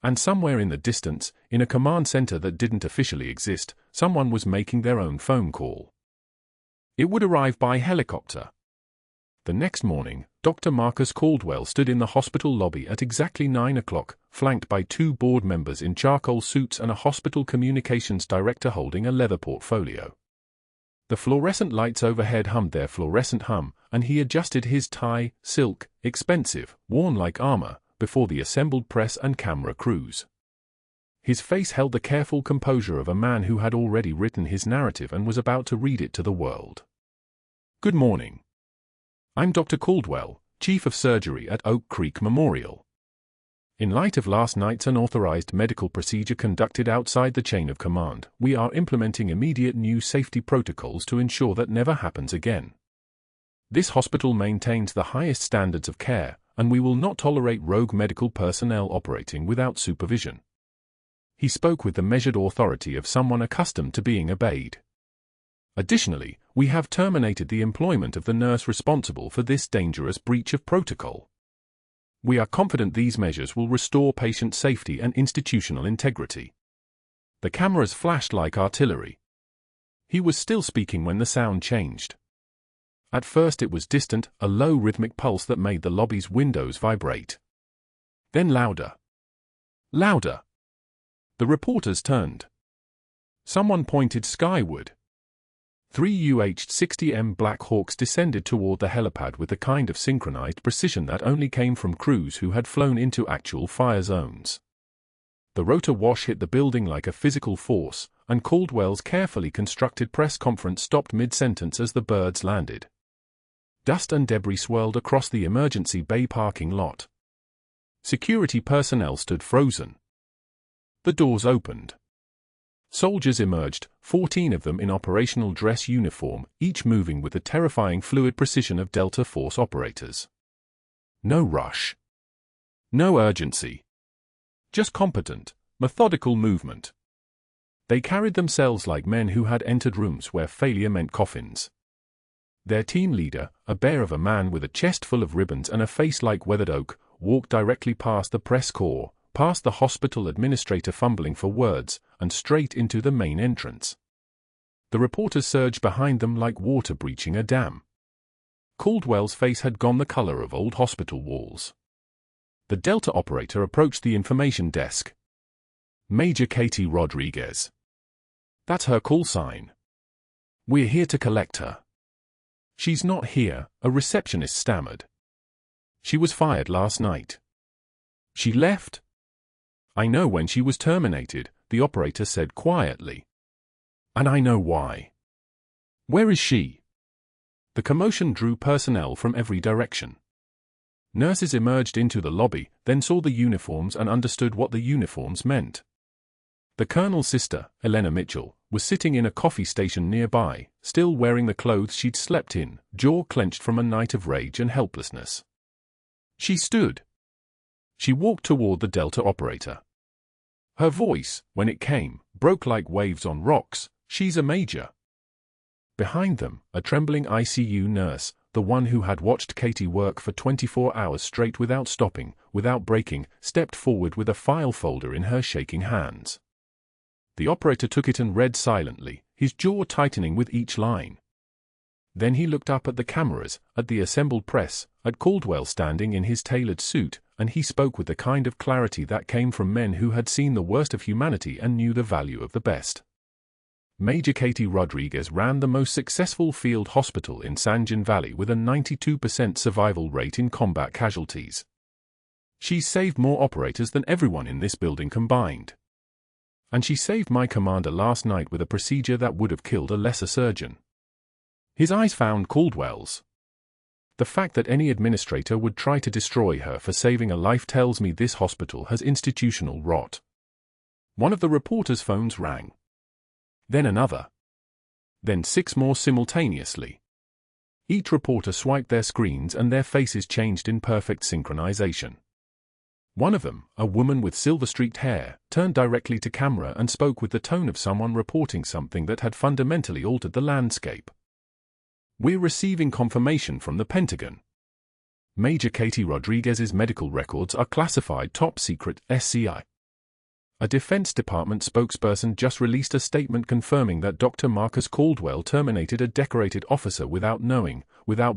And somewhere in the distance, in a command center that didn't officially exist, someone was making their own phone call. It would arrive by helicopter. The next morning, Dr. Marcus Caldwell stood in the hospital lobby at exactly 9 o'clock, flanked by 2 board members in charcoal suits and a hospital communications director holding a leather portfolio. The fluorescent lights overhead hummed their fluorescent hum, and he adjusted his tie, silk, expensive, worn like armor, before the assembled press and camera crews. His face held the careful composure of a man who had already written his narrative and was about to read it to the world. "Good morning. I'm Dr. Caldwell, Chief of Surgery at Oak Creek Memorial. In light of last night's unauthorized medical procedure conducted outside the chain of command, we are implementing immediate new safety protocols to ensure that never happens again. This hospital maintains the highest standards of care, and we will not tolerate rogue medical personnel operating without supervision." He spoke with the measured authority of someone accustomed to being obeyed. "Additionally, we have terminated the employment of the nurse responsible for this dangerous breach of protocol. We are confident these measures will restore patient safety and institutional integrity." The cameras flashed like artillery. He was still speaking when the sound changed. At first it was distant, a low rhythmic pulse that made the lobby's windows vibrate. Then louder. Louder. The reporters turned. Someone pointed skyward. 3 UH-60M Black Hawks descended toward the helipad with the kind of synchronized precision that only came from crews who had flown into actual fire zones. The rotor wash hit the building like a physical force, and Caldwell's carefully constructed press conference stopped mid-sentence as the birds landed. Dust and debris swirled across the emergency bay parking lot. Security personnel stood frozen. The doors opened. Soldiers emerged, 14 of them in operational dress uniform, each moving with the terrifying fluid precision of Delta Force operators. No rush. No urgency. Just competent, methodical movement. They carried themselves like men who had entered rooms where failure meant coffins. Their team leader, a bear of a man with a chest full of ribbons and a face like weathered oak, walked directly past the press corps, past the hospital administrator fumbling for words, and straight into the main entrance. The reporters surged behind them like water breaching a dam. Caldwell's face had gone the color of old hospital walls. The Delta operator approached the information desk. "Major Katie Rodriguez. That's her call sign. We're here to collect her." "She's not here," a receptionist stammered. "She was fired last night." "She left?" "I know when she was terminated," the operator said quietly. "And I know why." "Where is she?" The commotion drew personnel from every direction. Nurses emerged into the lobby, then saw the uniforms and understood what the uniforms meant. The colonel's sister, Elena Mitchell, was sitting in a coffee station nearby, still wearing the clothes she'd slept in, jaw clenched from a night of rage and helplessness. She stood. She walked toward the Delta operator. Her voice, when it came, broke like waves on rocks. "She's a major." Behind them, a trembling ICU nurse, the one who had watched Katie work for 24 hours straight without stopping, without breaking, stepped forward with a file folder in her shaking hands. The operator took it and read silently, his jaw tightening with each line. Then he looked up at the cameras, at the assembled press, at Caldwell standing in his tailored suit, and he spoke with the kind of clarity that came from men who had seen the worst of humanity and knew the value of the best. Major Katie Rodriguez ran the most successful field hospital in San Juan Valley with a 92% survival rate in combat casualties. She saved more operators than everyone in this building combined. And she saved my commander last night with a procedure that would have killed a lesser surgeon. His eyes found Caldwell's. The fact that any administrator would try to destroy her for saving a life tells me this hospital has institutional rot. One of the reporter's phones rang. Then another. Then 6 more simultaneously. Each reporter swiped their screens and their faces changed in perfect synchronization. One of them, a woman with silver-streaked hair, turned directly to camera and spoke with the tone of someone reporting something that had fundamentally altered the landscape. "We're receiving confirmation from the Pentagon. Major Katie Rodriguez's medical records are classified top secret SCI. A Defense Department spokesperson just released a statement confirming that Dr. Marcus Caldwell terminated a decorated officer without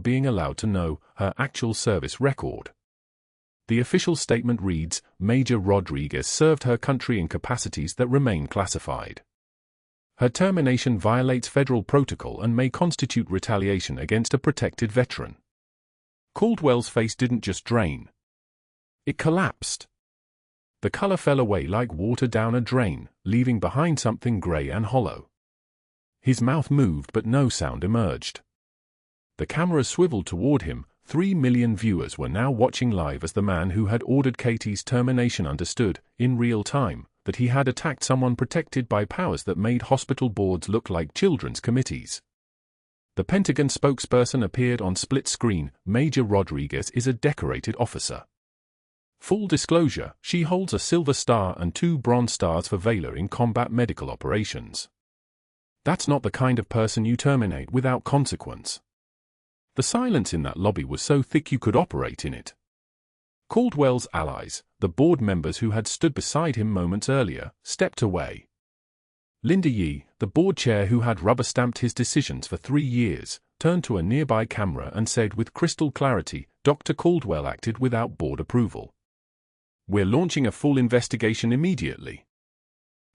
being allowed to know, her actual service record. The official statement reads, Major Rodriguez served her country in capacities that remain classified. Her termination violates federal protocol and may constitute retaliation against a protected veteran." Caldwell's face didn't just drain. It collapsed. The color fell away like water down a drain, leaving behind something gray and hollow. His mouth moved but no sound emerged. The camera swiveled toward him. 3 million viewers were now watching live as the man who had ordered Katie's termination understood, in real time, that he had attacked someone protected by powers that made hospital boards look like children's committees. The Pentagon spokesperson appeared on split screen. "Major Rodriguez is a decorated officer. Full disclosure, she holds a Silver Star and 2 Bronze Stars for valor in combat medical operations. That's not the kind of person you terminate without consequence." The silence in that lobby was so thick you could operate in it. Caldwell's allies, the board members who had stood beside him moments earlier, stepped away. Linda Yee, the board chair who had rubber-stamped his decisions for 3 years, turned to a nearby camera and said with crystal clarity, "Dr. Caldwell acted without board approval. We're launching a full investigation immediately."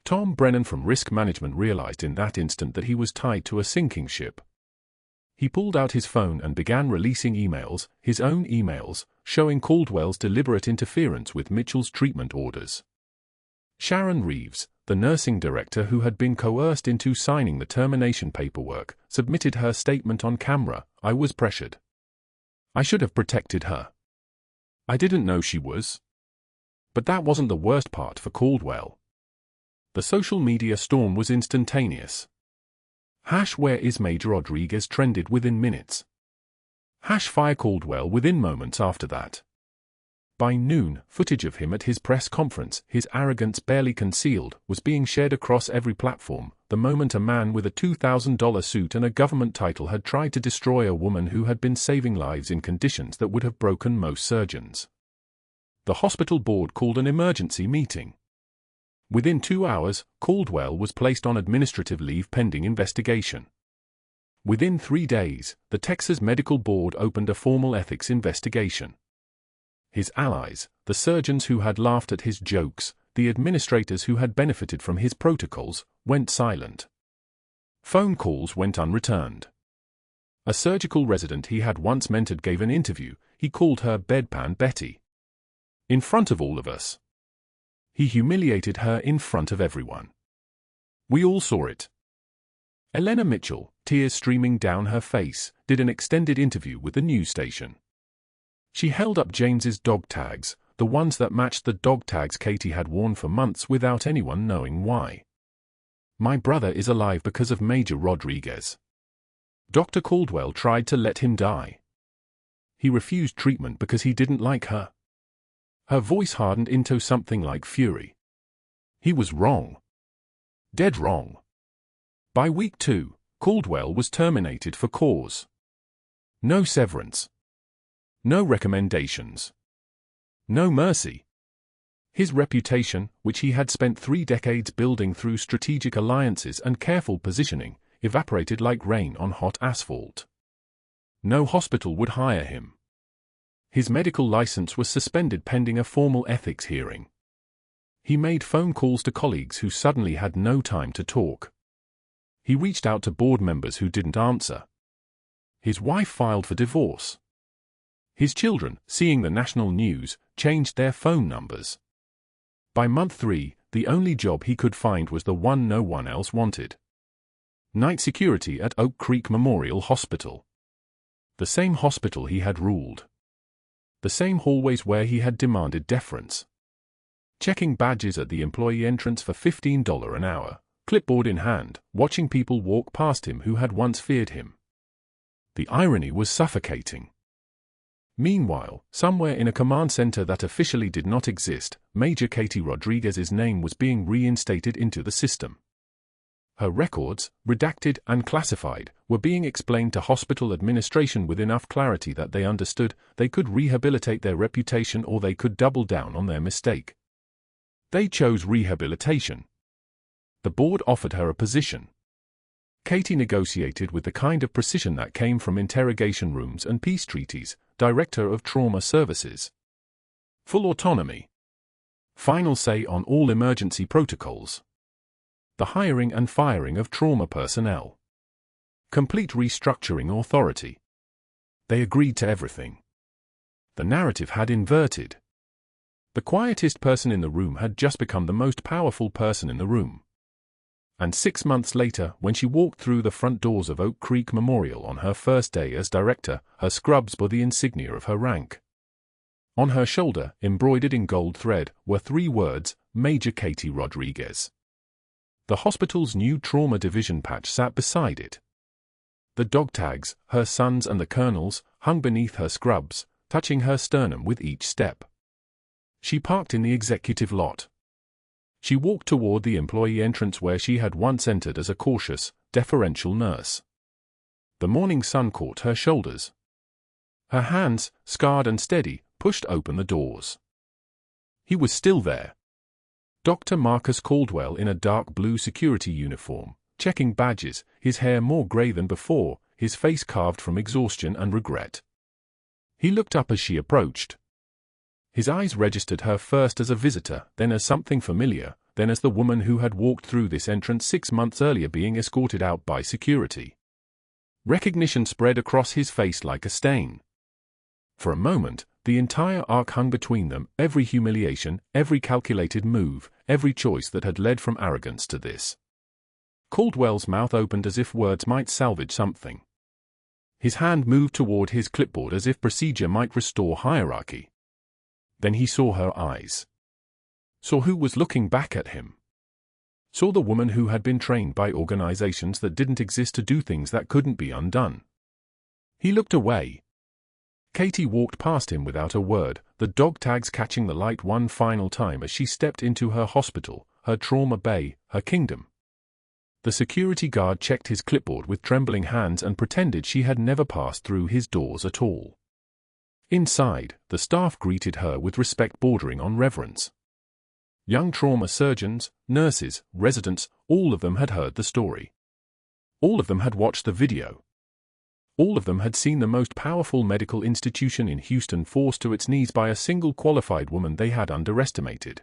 Tom Brennan from Risk Management realized in that instant that he was tied to a sinking ship. He pulled out his phone and began releasing emails, his own emails, showing Caldwell's deliberate interference with Mitchell's treatment orders. Sharon Reeves, the nursing director who had been coerced into signing the termination paperwork, submitted her statement on camera. "I was pressured. I should have protected her. I didn't know she was." But that wasn't the worst part for Caldwell. The social media storm was instantaneous. "Where is Major Rodriguez?" trended within minutes. "Fire Caldwell" within moments after that. By noon, footage of him at his press conference, his arrogance barely concealed, was being shared across every platform, the moment a man with a $2,000 suit and a government title had tried to destroy a woman who had been saving lives in conditions that would have broken most surgeons. The hospital board called an emergency meeting. Within 2 hours, Caldwell was placed on administrative leave pending investigation. Within 3 days, the Texas Medical Board opened a formal ethics investigation. His allies, the surgeons who had laughed at his jokes, the administrators who had benefited from his protocols, went silent. Phone calls went unreturned. A surgical resident he had once mentored gave an interview. He called her Bedpan Betty. In front of all of us. He humiliated her in front of everyone. We all saw it. Elena Mitchell, tears streaming down her face, did an extended interview with the news station. She held up James's dog tags, the ones that matched the dog tags Katie had worn for months without anyone knowing why. "My brother is alive because of Major Rodriguez. Dr. Caldwell tried to let him die. He refused treatment because he didn't like her." Her voice hardened into something like fury. He was wrong. Dead wrong. By week 2, Caldwell was terminated for cause. No severance. No recommendations. No mercy. His reputation, which he had spent 3 decades building through strategic alliances and careful positioning, evaporated like rain on hot asphalt. No hospital would hire him. His medical license was suspended pending a formal ethics hearing. He made phone calls to colleagues who suddenly had no time to talk. He reached out to board members who didn't answer. His wife filed for divorce. His children, seeing the national news, changed their phone numbers. By month 3, the only job he could find was the one no one else wanted. Night security at Oak Creek Memorial Hospital. The same hospital he had ruled. The same hallways where he had demanded deference. Checking badges at the employee entrance for $15 an hour, clipboard in hand, watching people walk past him who had once feared him. The irony was suffocating. Meanwhile, somewhere in a command center that officially did not exist, Major Katie Rodriguez's name was being reinstated into the system. Her records, redacted and classified, were being explained to hospital administration with enough clarity that they understood they could rehabilitate their reputation or they could double down on their mistake. They chose rehabilitation. The board offered her a position. Katie negotiated with the kind of precision that came from interrogation rooms and peace treaties, Director of Trauma Services. Full autonomy. Final say on all emergency protocols. The hiring and firing of trauma personnel. Complete restructuring authority. They agreed to everything. The narrative had inverted. The quietest person in the room had just become the most powerful person in the room. And 6 months later, when she walked through the front doors of Oak Creek Memorial on her first day as director, her scrubs bore the insignia of her rank. On her shoulder, embroidered in gold thread, were 3 words, Major Katie Rodriguez. The hospital's new trauma division patch sat beside it. The dog tags, her son's and the colonel's, hung beneath her scrubs, touching her sternum with each step. She parked in the executive lot. She walked toward the employee entrance where she had once entered as a cautious, deferential nurse. The morning sun caught her shoulders. Her hands, scarred and steady, pushed open the doors. He was still there. Dr. Marcus Caldwell in a dark blue security uniform, checking badges, his hair more gray than before, his face carved from exhaustion and regret. He looked up as she approached. His eyes registered her first as a visitor, then as something familiar, then as the woman who had walked through this entrance 6 months earlier being escorted out by security. Recognition spread across his face like a stain. For a moment, the entire arc hung between them, every humiliation, every calculated move, every choice that had led from arrogance to this. Caldwell's mouth opened as if words might salvage something. His hand moved toward his clipboard as if procedure might restore hierarchy. Then he saw her eyes. Saw who was looking back at him. Saw the woman who had been trained by organizations that didn't exist to do things that couldn't be undone. He looked away. Katie walked past him without a word, the dog tags catching the light one final time as she stepped into her hospital, her trauma bay, her kingdom. The security guard checked his clipboard with trembling hands and pretended she had never passed through his doors at all. Inside, the staff greeted her with respect bordering on reverence. Young trauma surgeons, nurses, residents, all of them had heard the story. All of them had watched the video. All of them had seen the most powerful medical institution in Houston forced to its knees by a single qualified woman they had underestimated.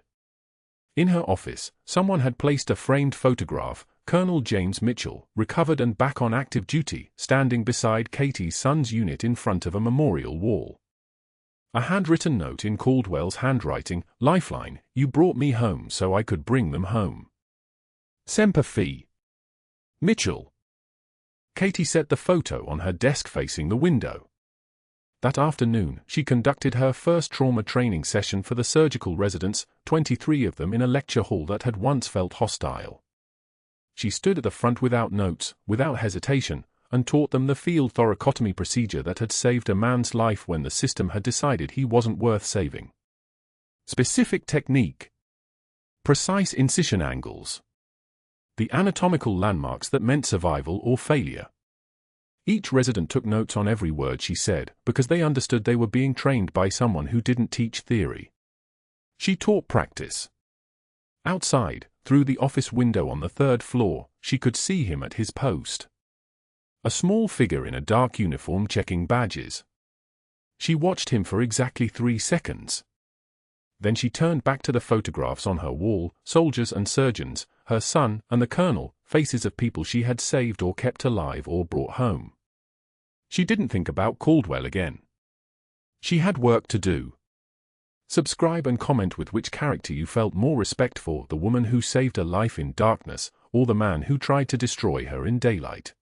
In her office, someone had placed a framed photograph, Colonel James Mitchell, recovered and back on active duty, standing beside Katie's son's unit in front of a memorial wall. A handwritten note in Caldwell's handwriting, "Lifeline, you brought me home so I could bring them home. Semper Fi. Mitchell." Katie set the photo on her desk facing the window. That afternoon, she conducted her first trauma training session for the surgical residents, 23 of them in a lecture hall that had once felt hostile. She stood at the front without notes, without hesitation, and taught them the field thoracotomy procedure that had saved a man's life when the system had decided he wasn't worth saving. Specific technique. Precise incision angles. The anatomical landmarks that meant survival or failure. Each resident took notes on every word she said, because they understood they were being trained by someone who didn't teach theory. She taught practice. Outside, through the office window on the 3rd floor, she could see him at his post. A small figure in a dark uniform checking badges. She watched him for exactly 3 seconds. Then she turned back to the photographs on her wall, soldiers and surgeons, her son and the colonel, faces of people she had saved or kept alive or brought home. She didn't think about Caldwell again. She had work to do. Subscribe and comment with which character you felt more respect for, the woman who saved a life in darkness, or the man who tried to destroy her in daylight.